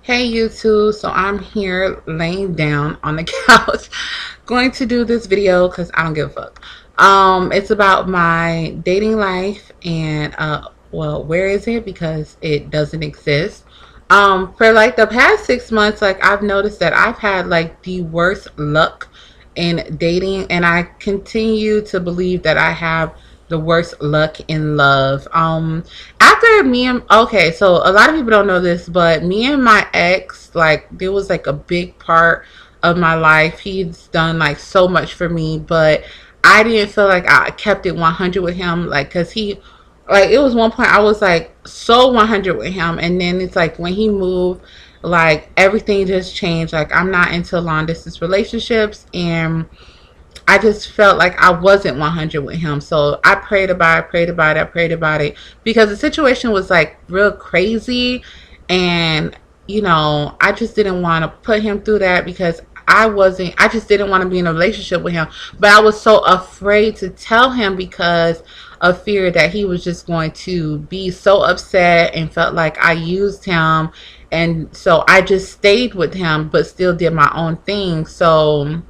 Hey YouTube, so I'm here laying down on the couch going to do this video because I don't give a fuck. It's about my dating life and well, where is it? Because it doesn't exist. For like the past 6 months, like I've noticed that I've had like the worst luck in dating, and I continue to believe that I have the worst luck in love. After me and okay, so a lot of people don't know this, but me and my ex, like there was like a big part of my life. He's done like so much for me, but I didn't feel like I kept it 100 with him, like cuz he like it was one point I was like so 100 with him, and then it's like when he moved, like everything just changed. Like I'm not into long distance relationships, and I just felt like I wasn't 100 with him. So I prayed about it, prayed about it, I prayed about it because the situation was like real crazy. And, I just didn't want to put him through that because I just didn't want to be in a relationship with him. But I was so afraid to tell him because of fear that he was just going to be so upset and felt like I used him. And so I just stayed with him, but still did my own thing. So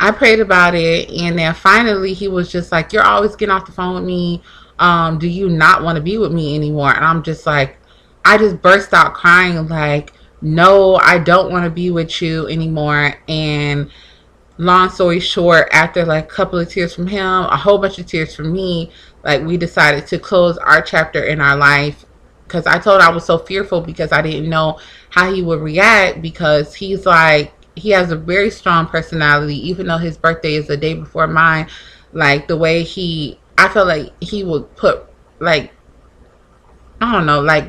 I prayed about it, and then finally he was just like, "You're always getting off the phone with me. Do you not want to be with me anymore?" And I'm just like, I just burst out crying, like, "No, I don't want to be with you anymore." And long story short, after like a couple of tears from him, a whole bunch of tears from me, like we decided to close our chapter in our life. Because I told him I was so fearful because I didn't know how he would react, because he's like, he has a very strong personality, even though his birthday is the day before mine. Like the way I felt like he would put, like, I don't know, like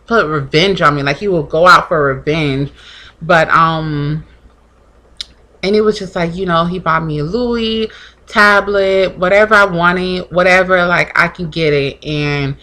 put revenge on me. Like he would go out for revenge. But and it was just like, he bought me a Louis tablet, whatever I wanted, whatever, like I can get it. And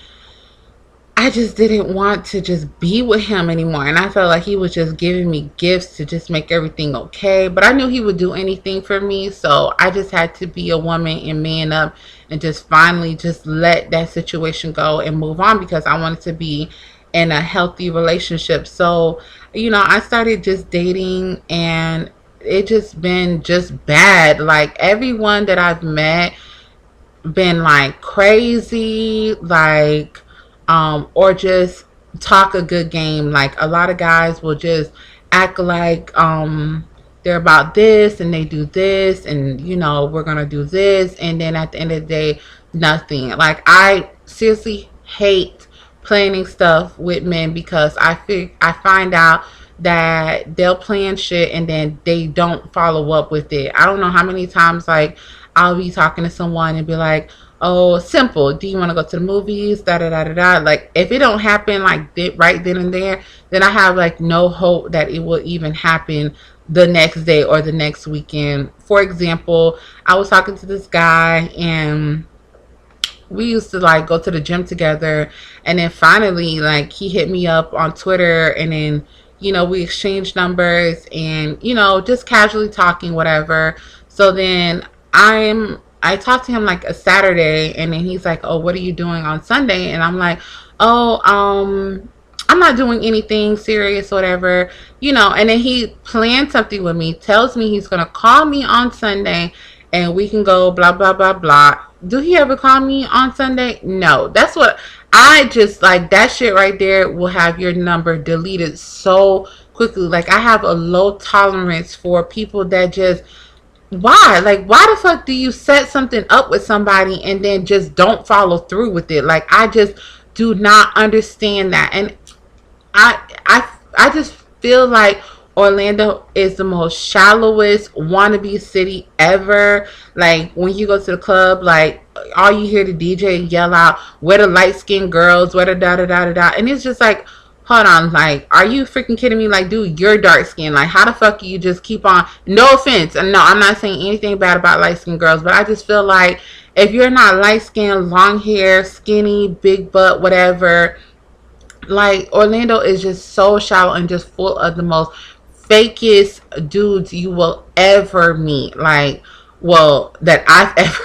I just didn't want to just be with him anymore. And I felt like he was just giving me gifts to just make everything okay. But I knew he would do anything for me. So I just had to be a woman and man up and just finally just let that situation go and move on, because I wanted to be in a healthy relationship. So, I started just dating, and it just been just bad. Like everyone that I've met been like crazy, like or just talk a good game. Like a lot of guys will just act like they're about this and they do this, and we're gonna do this, and then at the end of the day, nothing. Like I seriously hate planning stuff with men, because I find out that they'll plan shit and then they don't follow up with it. I don't know how many times like I'll be talking to someone and be like, "Oh, simple. Do you want to go to the movies?" Da da da da da. Like if it don't happen like right then and there, then I have like no hope that it will even happen the next day or the next weekend. For example, I was talking to this guy, and we used to like go to the gym together, and then finally like he hit me up on Twitter, and then we exchanged numbers, and just casually talking, whatever. So then I talked to him like a Saturday, and then he's like, "Oh, what are you doing on Sunday?" And I'm like, "Oh, I'm not doing anything serious, whatever." And then he planned something with me, tells me he's gonna call me on Sunday and we can go blah blah blah blah. Do he ever call me on Sunday? No. That's what I just like, that shit right there will have your number deleted so quickly. Like I have a low tolerance for people that just, why? Like, why the fuck do you set something up with somebody and then just don't follow through with it? Like, I just do not understand that. And I just feel like Orlando is the most shallowest wannabe city ever. Like when you go to the club, like all you hear the DJ yell out, "Where the light skinned girls, where the da da da da da," and it's just like, hold on, like, are you freaking kidding me? Like, dude, you're dark skinned. Like, how the fuck do you just keep on? No offense, and no, I'm not saying anything bad about light skinned girls, but I just feel like if you're not light skinned, long hair, skinny, big butt, whatever, like Orlando is just so shallow and just full of the most fakest dudes you will ever meet. Like, well, that I've ever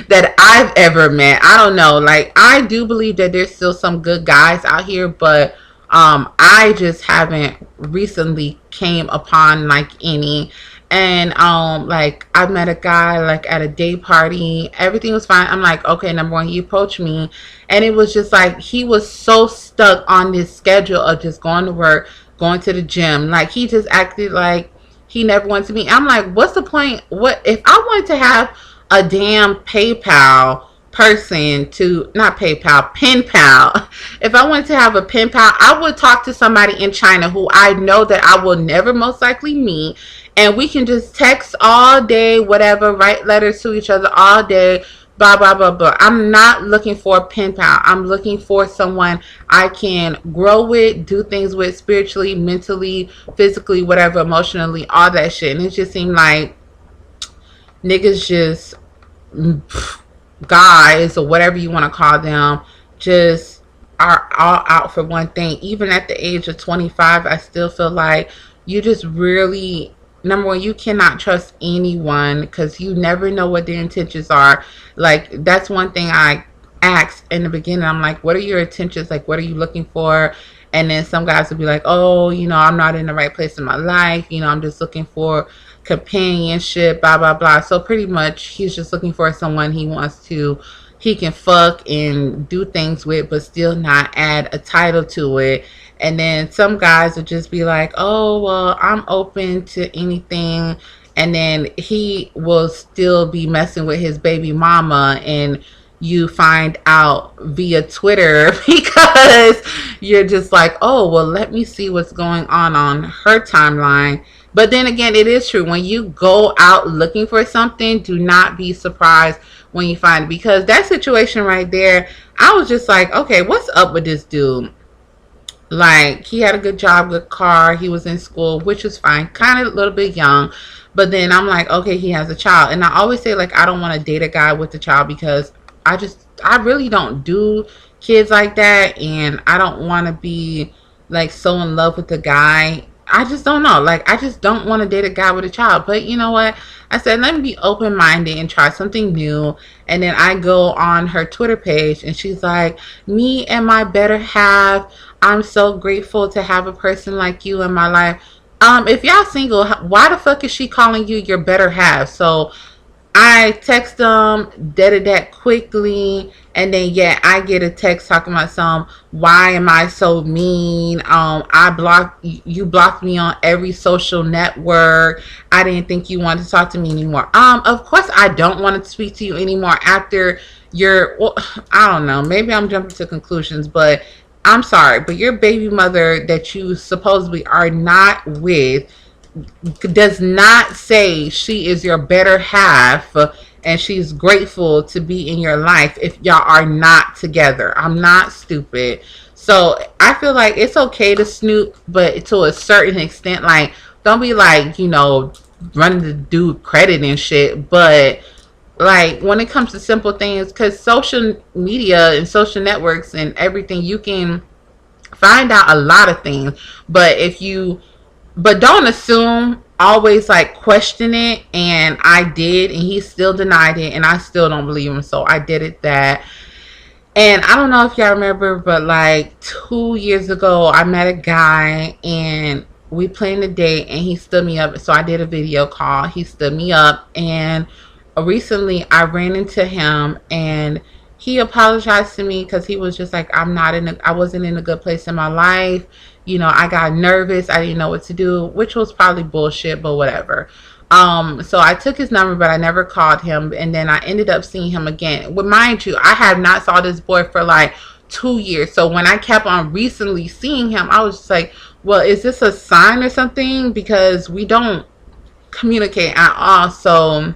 that I've ever met. I don't know. Like, I do believe that there's still some good guys out here, but I just haven't recently came upon like any. And like I met a guy like at a day party. Everything was fine. I'm like, okay, number one, he approached me, and it was just like he was so stuck on this schedule of just going to work, going to the gym. Like he just acted like he never wanted to meet. I'm like, what's the point? What if I wanted to have a damn PayPal person to, not PayPal, pen pal. If I wanted to have a pen pal, I would talk to somebody in China who I know that I will never most likely meet, and we can just text all day, whatever, write letters to each other all day, blah blah blah blah. I'm not looking for a pen pal. I'm looking for someone I can grow with, do things with spiritually, mentally, physically, whatever, emotionally, all that shit. And it just seemed like niggas just, guys or whatever you want to call them, just are all out for one thing. Even at the age of 25, I still feel like you just really, number one, you cannot trust anyone because you never know what their intentions are. Like, that's one thing I asked in the beginning. I'm like, what are your intentions? Like, what are you looking for? And then some guys will be like, oh, I'm not in the right place in my life. I'm just looking for companionship, blah, blah, blah. So pretty much he's just looking for someone he can fuck and do things with, but still not add a title to it. And then some guys will just be like, oh, well, I'm open to anything. And then he will still be messing with his baby mama, and you find out via Twitter because you're just like, oh, well, let me see what's going on her timeline. But then again, it is true. When you go out looking for something, do not be surprised when you find it. Because that situation right there, I was just like, okay, what's up with this dude? Like, he had a good job, good car. He was in school, which was fine. Kind of a little bit young. But then I'm like, okay, he has a child. And I always say, like, I don't want to date a guy with a child because I really don't do kids like that. And I don't want to be, like, so in love with the guy. I just don't know. Like, I just don't want to date a guy with a child. But you know what? I said, let me be open-minded and try something new. And then I go on her Twitter page, and she's like, me and my better half, I'm so grateful to have a person like you in my life. If y'all single, why the fuck is she calling you your better half? So I text them, did that quickly, and then I get a text talking about why am I so mean? You blocked me on every social network. I didn't think you wanted to talk to me anymore. Of course I don't want to speak to you anymore after I don't know, maybe I'm jumping to conclusions, but I'm sorry, but your baby mother that you supposedly are not with does not say she is your better half and she's grateful to be in your life if y'all are not together. I'm not stupid. So I feel like it's okay to snoop, but to a certain extent. Like, don't be like, running the dude credit and shit. But like, when it comes to simple things, because social media and social networks and everything, you can find out a lot of things. But don't assume, always like question it. And I did, and he still denied it, and I still don't believe him. So I did it that. And I don't know if y'all remember, but like 2 years ago, I met a guy and we planned a date, and he stood me up. So I did a video call. He stood me up, and recently I ran into him, and he apologized to me because he was just like, I wasn't in a good place in my life. I got nervous. I didn't know what to do, which was probably bullshit, but whatever. So I took his number, but I never called him. And then I ended up seeing him again. Well, mind you, I have not saw this boy for like 2 years. So when I kept on recently seeing him, I was just like, well, is this a sign or something? Because we don't communicate at all. So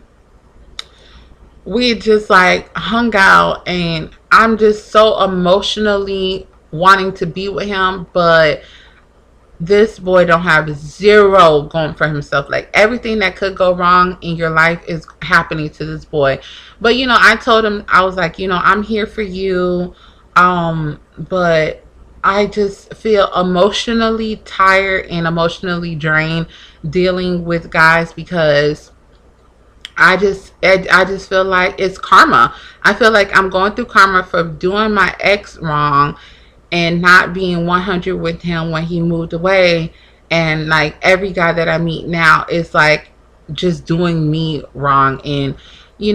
we just like hung out, and I'm just so emotionally wanting to be with him, but this boy don't have zero going for himself. Like, everything that could go wrong in your life is happening to this boy. But I told him, I was like, I'm here for you, but I just feel emotionally tired and emotionally drained dealing with guys, because I just feel like it's karma. I feel like I'm going through karma for doing my ex wrong, and not being 100 with him when he moved away. And like every guy that I meet now is like just doing me wrong. And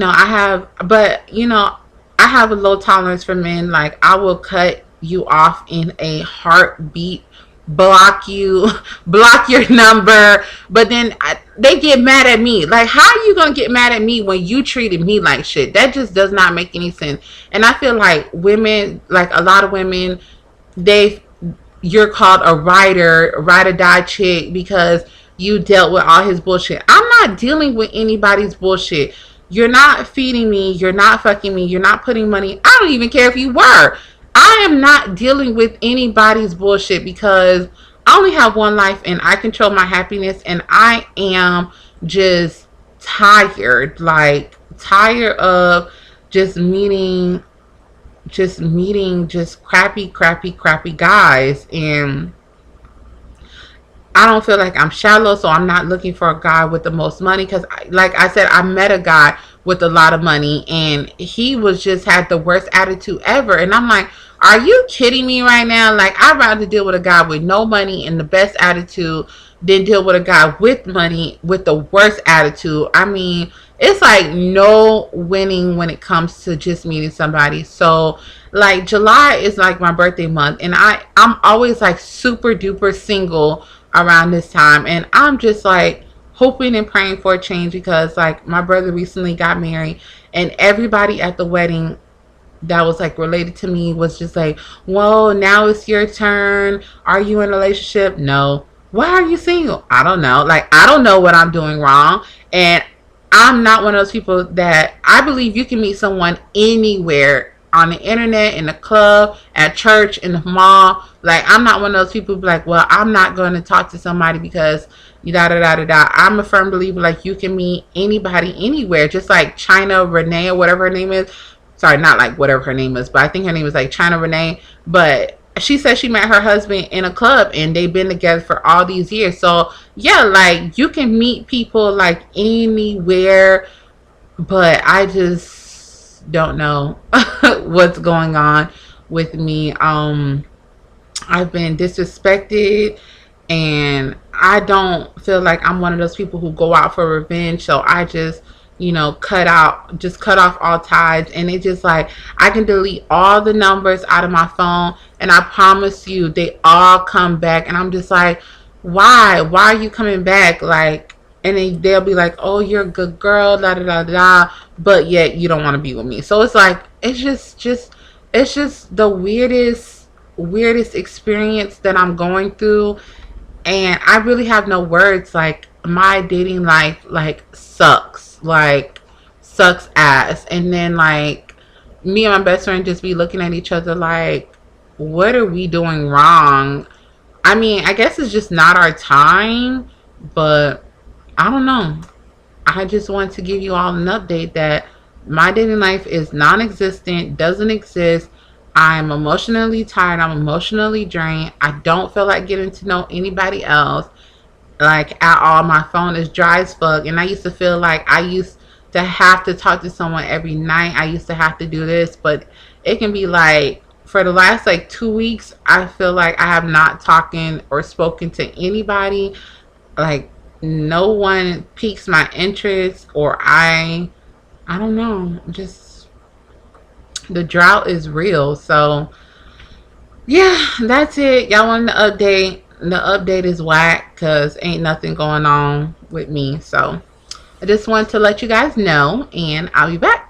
I have, but I have a low tolerance for men. Like I will cut you off in a heartbeat, block you, block your number. But then they get mad at me. Like, how are you gonna get mad at me when you treated me like shit? That just does not make any sense. And I feel like women, like a lot of women, they you're called a ride or die chick because you dealt with all his bullshit. I'm not dealing with anybody's bullshit. You're not feeding me. You're not fucking me. You're not putting money. I don't even care if you were. I am not dealing with anybody's bullshit because I only have one life and I control my happiness, and I am just tired. Like, tired of just meeting just crappy guys. And I don't feel like I'm shallow, so I'm not looking for a guy with the most money. Because, like I said, I met a guy with a lot of money, and he was just had the worst attitude ever. And I'm like, are you kidding me right now? Like, I'd rather deal with a guy with no money and the best attitude than deal with a guy with money with the worst attitude. I mean, it's like no winning when it comes to just meeting somebody. So, like, July is like my birthday month, and I'm always like super duper single around this time, and I'm just like hoping and praying for a change because, like, my brother recently got married, and everybody at the wedding that was like related to me was just like, well, now it's your turn. Are you in a relationship? No. Why are you single? I don't know. Like, I don't know what I'm doing wrong. And I'm not one of those people that I believe you can meet someone anywhere, on the internet, in the club, at church, in the mall. Like, I'm not one of those people who be like, well, I'm not going to talk to somebody because da da da da da. I'm a firm believer, like, you can meet anybody anywhere. Just like China Renee, or whatever her name is. Sorry, not like whatever her name is, but I think her name was like China Renee. But she said she met her husband in a club and they've been together for all these years. So yeah, like, you can meet people like anywhere, but I just don't know what's going on with me. I've been disrespected, and I don't feel like I'm one of those people who go out for revenge. So I just cut off all ties. And it just like, I can delete all the numbers out of my phone, and I promise you they all come back. And I'm just like, why are you coming back? Like, and then they'll be like, oh, you're a good girl, da da da da, but yet you don't want to be with me. So it's like, it's just the weirdest experience that I'm going through, and I really have no words. Like, my dating life, like, sucks ass. And then, like, me and my best friend just be looking at each other like, what are we doing wrong? I mean, I guess it's just not our time, but I don't know. I just want to give you all an update that my dating life is non-existent, doesn't exist. I'm emotionally tired. I'm emotionally drained. I don't feel like getting to know anybody else, like, at all. My phone is dry as fuck. And I used to feel like I used to have to talk to someone every night. I used to have to do this, but it can be like, for the last like 2 weeks, I feel like I have not talking or spoken to anybody. Like, no one piques my interest, or I don't know, just the drought is real. So yeah, that's it. Y'all want the update? The update is whack because ain't nothing going on with me. So I just wanted to let you guys know, and I'll be back.